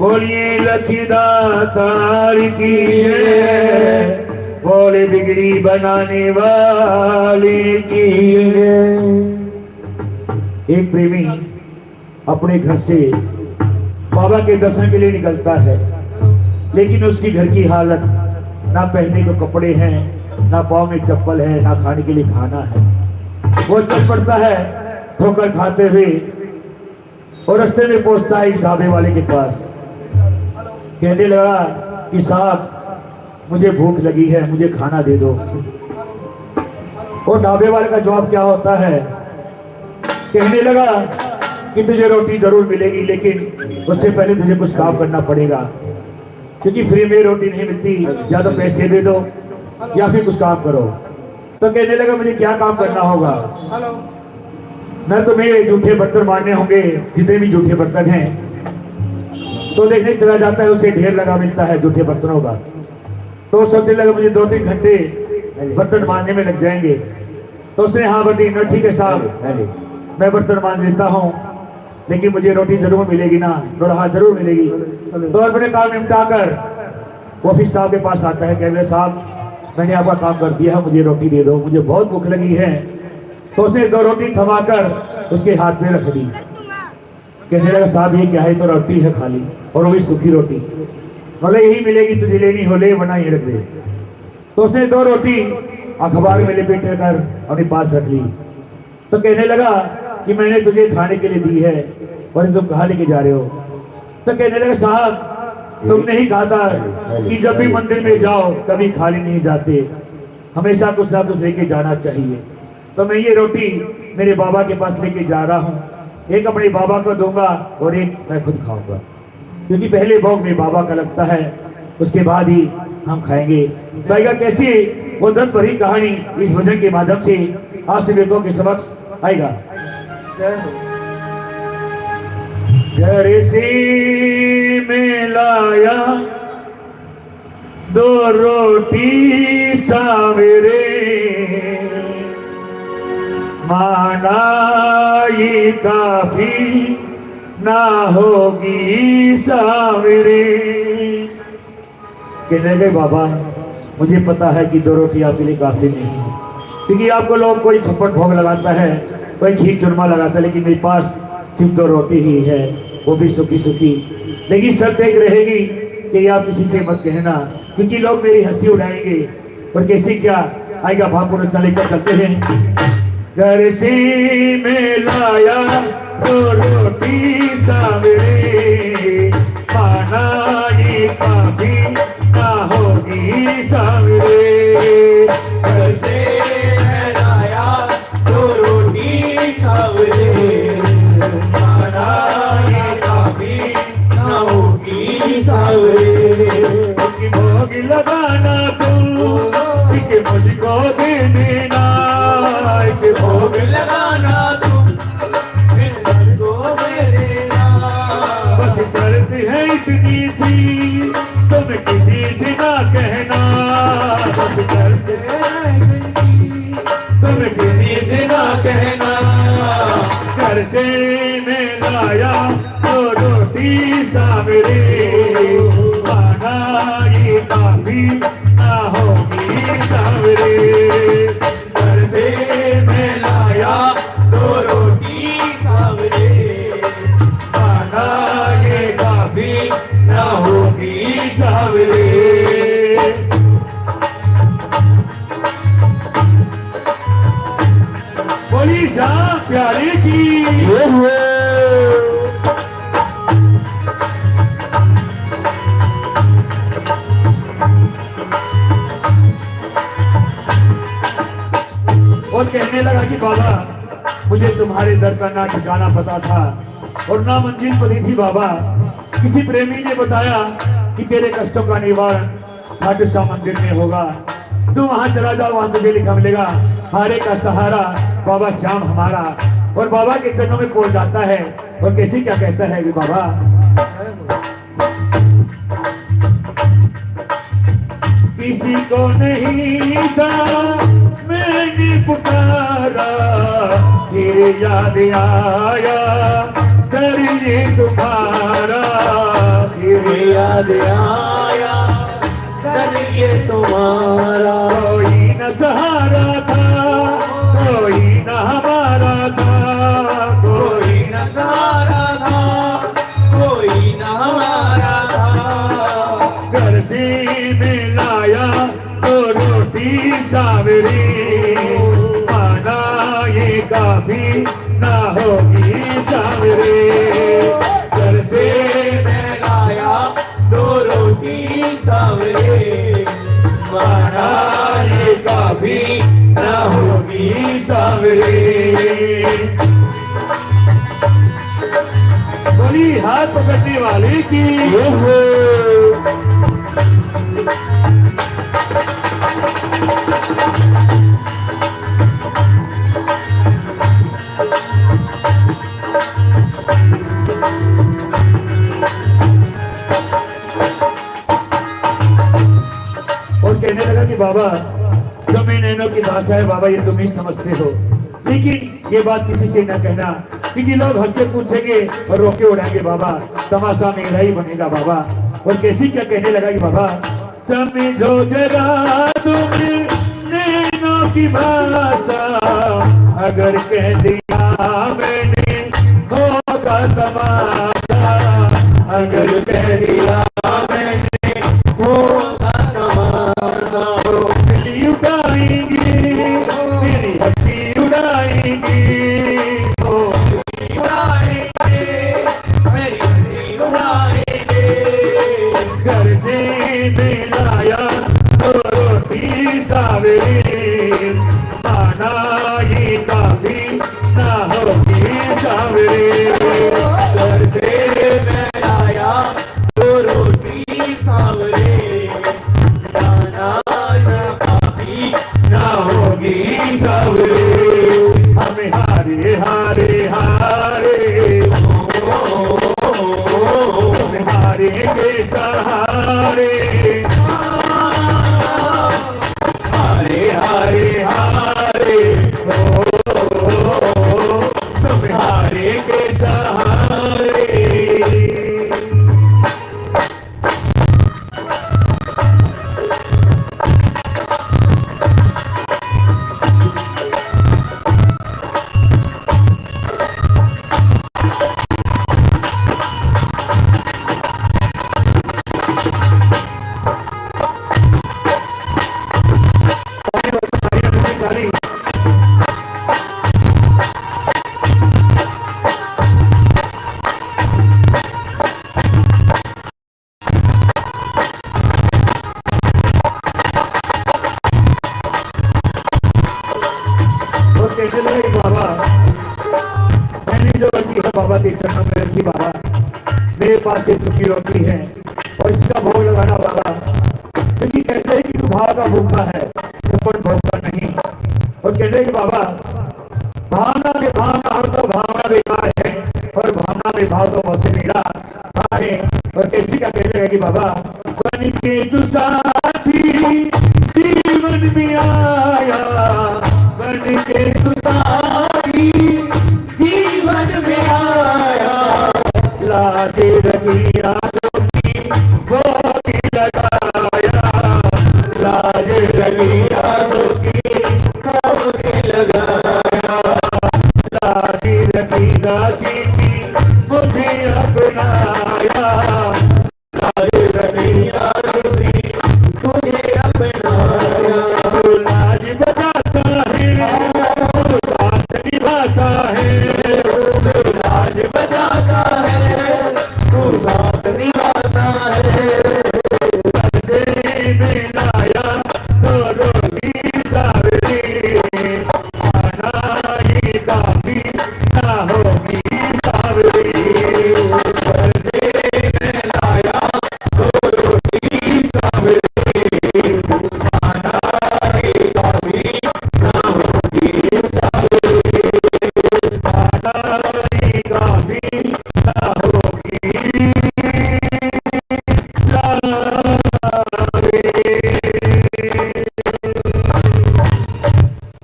बोलिए लखीदातार की है, बोले बिगड़ी बनाने वाले की है। एक प्रेमी अपने घर से बाबा के दर्शन के लिए निकलता है, लेकिन उसकी घर की हालत, ना पहनने को कपड़े हैं, ना पाँव में चप्पल है, ना खाने के लिए खाना है। वो चल पड़ता है ठोकर खाते हुए और रास्ते में पहुंचता है एक ढाबे वाले के पास। कहने लगा कि साहब मुझे भूख लगी है, मुझे खाना दे दो। और ढाबे वाले का जवाब क्या होता है? कहने लगा कि तुझे रोटी जरूर मिलेगी, लेकिन उससे पहले तुझे कुछ काम करना पड़ेगा, क्योंकि फ्री में रोटी नहीं मिलती, या तो पैसे दे दो या फिर कुछ काम करो। तो कहने लगा मुझे क्या काम करना होगा? मैं तुम्हें जूठे बर्तन मारने होंगे, जितने भी जूठे बर्तन हैं। तो देखने चला जाता है, उसे ढेर लगा मिलता है जूठे बर्तनों का। तो सोचने लगा मुझे 2-3 घंटे बर्तन मारने में लग जाएंगे। तो उसने हाँ बती, न ठीक है साहब मैं बर्तन मान लेता हूँ, लेकिन मुझे रोटी जरूर मिलेगी ना? थोड़ा हाँ जरूर मिलेगी। तो अपने काम निपटा कर ऑफिस साहब के पास आता है। कहने साहब मैंने आपका काम कर दिया है, मुझे रोटी दे दो, मुझे बहुत भूख लगी है। तो उसने 2 रोटी थमाकर उसके हाथ में रख दी। कहने लगा साहब ये क्या है? तो रोटी है खाली, और वो भी सूखी रोटी। बोले यही मिलेगी, तुझे लेनी हो ले, वरना ये रख दे। तो उसने 2 रोटी अखबार में लपेट कर अपने पास रख ली। तो कहने लगा कि मैंने तुझे खाने के लिए दी है और तुम कहाँ लेके जा रहे हो? तो कहने लगा साहब तुमने ही कहा था कि जब भी मंदिर में जाओ कभी खाली नहीं जाते, हमेशा कुछ ना कुछ लेके जाना चाहिए। तो मैं ये रोटी मेरे बाबा के पास लेके जा रहा हूँ, एक अपने बाबा को दूंगा और एक मैं खुद खाऊंगा, क्योंकि पहले भोग में बाबा का लगता है, उसके बाद ही हम खाएंगे। जाएगा कैसी वो दर्द भरी कहानी इस भजन के माध्यम से आप सभी लोगों के समक्ष आएगा। घर से में लाया 2 रोटी सावेरे, माना ये काफी ना होगी सावेरे। कहने लगे बाबा मुझे पता है कि 2 रोटी आपके लिए काफी नहीं है, क्योंकि आपको लोग कोई छप्पड़ भोग लगाता है, कोई खीर चूरमा लगाता है, लेकिन मेरे पास सिर्फ 2 रोटी ही है, वो भी सूखी सूखी। लेकिन शर्त एक रहेगी कि आप किसी से मत कहना, क्योंकि लोग मेरी हंसी उड़ाएंगे। और कैसे क्या आएगा भावपूर्ण लेकर चलते हैं। घर से मैं लाया 2 रोटी सावेरे, खाना ये काफी ना होगी सावेरे। घर से मैं लाया 2 रोटी सावेरे, खाना ये काफी ना होगी सावेरे। भोग लगाना तुम मुझको दे देना, भोग लगाना तुम मुझको दे देना। बस शर्त है इतनी सी तुम किसी से ना कहना, बस शर्त है इतनी तुम किसी से ना कहना। घर से मैं लाया 2 रोटी सावेरे, खाना ये काफी ना होगी सावेरे। घर से मैं लाया 2 रोटी सावेरे, खाना ये काफी ना होगी सावेरे। बोली शाह प्यारे की और कहने लगा कि बाबा मुझे तुम्हारे दर का ना ठिकाना पता था और ना मंजिल पड़ी थी बाबा। किसी प्रेमी ने बताया कि तेरे कष्टों का निवारण खाटू श्याम मंदिर में होगा, तू वहां चला जाओ, वहां तुझे लिखा मिलेगा हारे का सहारा बाबा श्याम हमारा। और बाबा के चरणों में पहुंच जाता है और कैसे क्या कहता है कि बाबा किसी को नहीं था मैंने पुकारा, फिर याद आया दर्द तुम्हारा, फिर याद आया दर ये तुम्हारा। कोई न सहारा था, कोई न हमारा था, कोई न सहारा था, कोई न हमारा था। घर से मैं लाया तो रोटी सावरी, माना ये काफी ना होगी सावरी। घर से मैं लाया दो रोटी सावरे, माना ये काफी ना होगी सावरे। बोली हाथ पकड़ने वाले की और कहने लगा कि बाबा जो मैं नैनो की भाषा है बाबा ये तुम ही समझते हो, लेकिन ये बात किसी से न कहना, क्योंकि लोग हंसे पूछेंगे और रोके उड़ाएंगे बाबा, तमाशा मेरा ही बनेगा बाबा। और कैसी क्या कहने लगा कि बाबा समझो जरा तुम नैनो की भाषा, अगर कह दिया मैंने होगा तमाशा, अगर कह दिया मैंने होगा तमाशा। मेरी उड़ाएंगी, मेरी हंसी उड़ाएंगी, उड़ाएंगे मेरी हंसी उड़ाएंगे। घर से मैं लाया तो रोटी सावरी, माना ये काफी ना होगी सावरी। घर से मैं लाया दो रोटी सावरे, माना ये काफी ना होगी सावरी। हमें हारे हारे हारे, हमें हारे के सहारे, हारे हारे हारे, तुम हारे के सहारे। बाबा मैंने जो रखी है बाबा के चरणों में रखी बाबा, मेरे पास ये सूखी रोटी है और इसका भोग लगाना बाबा, क्योंकि कहते हैं कि तू भाव का भूखा है सपन भोग का नहीं। और कहते हैं कि बाबा भावना में भावना और तो भावना बेकार है और भावना में भाव तो मुझसे मेरा है। और कैसी का कहते हैं कि बाबा बन के तू साथी जीवन में आया, बन के तू साथी जीवन में आया। लागे रही आंखों की भोग लगाया, लागे रही आंखों की भोग लगाया। लागे रही दासी की मुझे अपनाया, लागे रही आंखों की तुझे अपनाया। लाज बचाता है तो साथ निभाता है, लाज बचाता है तू साथ निभाता है। से मैं लाया तो रोटी सावरी, खाना ये काफी ना होगी सावरी। से मैं लाया दो रोटी सावरे, खाना ये काफी ना होगी सावरे। खाना ये काफी ना होगी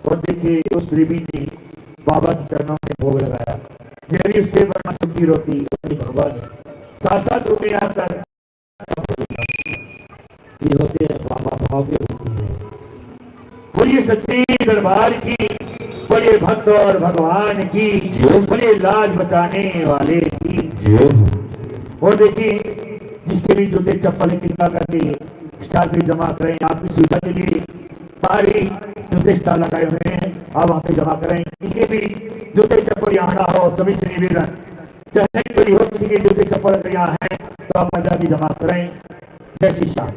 और देखिए उस देवी ने बाबा के चरणों में भोग लगाया, जैसे उससे बना सूखी रोटी बाबा ने साथ साथ रूप में आकर राजी होते हैं, बाबा भाव के होते हैं। बोलिए सच्ची दरबार की, बोलिए भक्त और भगवान की, बोलिए लाज बचाने वाले की। और देखिए जिसके भी जूते चप्पल कृपा करके स्टार पे जमा करें, आपकी सुविधा के लिए सारी जूते स्टार लगाए हुए हैं, आप वहां पे जमा करें। इसके भी जूते चप्पल यहाँ ना हो, सभी से निवेदन, चाहे कोई हो किसी के जूते चप्पल अगर यहाँ है तो आप आजादी जमा करें। जय श्री श्याम।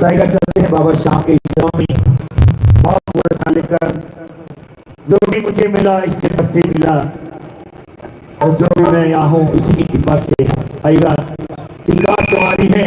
टाइगर चलते हैं बाबा श्याम के स्वामी बहुत पूरा लेकर, जो भी मुझे मिला इसके घर से मिला, और जो भी मैं यहाँ हूँ इसी की कृपा से आएगा। विकास तुम्हारी है,